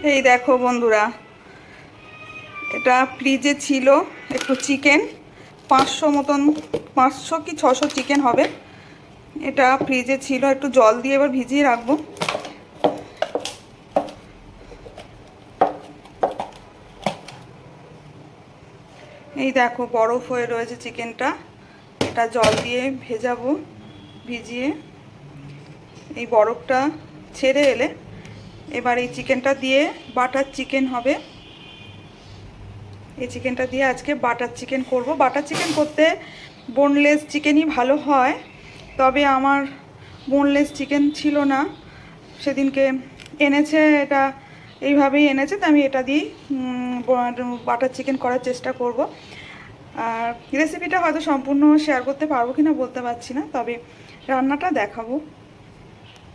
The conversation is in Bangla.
এই দেখো বন্ধুরা, এটা ফ্রিজে ছিল একটু চিকেন, 500 মতন, 500 কি 600 চিকেন হবে। এটা ফ্রিজে ছিল, একটু জল দিয়ে এবার ভিজিয়ে রাখবো। এই দেখো বরফ হয়ে রয়েছে চিকেনটা, এটা জল দিয়ে ভেজাবো। ভিজিয়ে এই বরফটা ছেড়ে এলে এবার এই চিকেনটা দিয়ে বাটার চিকেন হবে। এই চিকেনটা দিয়ে আজকে বাটার চিকেন করব। বাটার চিকেন করতে বোনলেস চিকেনই ভালো হয়, তবে আমার বোনলেস চিকেন ছিল না সেদিনকে, এনেছে এটা এইভাবেই এনেছে, তো আমি এটা দিয়েই বাটার চিকেন করার চেষ্টা করব। আর রেসিপিটা হয়তো সম্পূর্ণ শেয়ার করতে পারবো কিনা বলতে পারছি না, তবে রান্নাটা দেখাবো।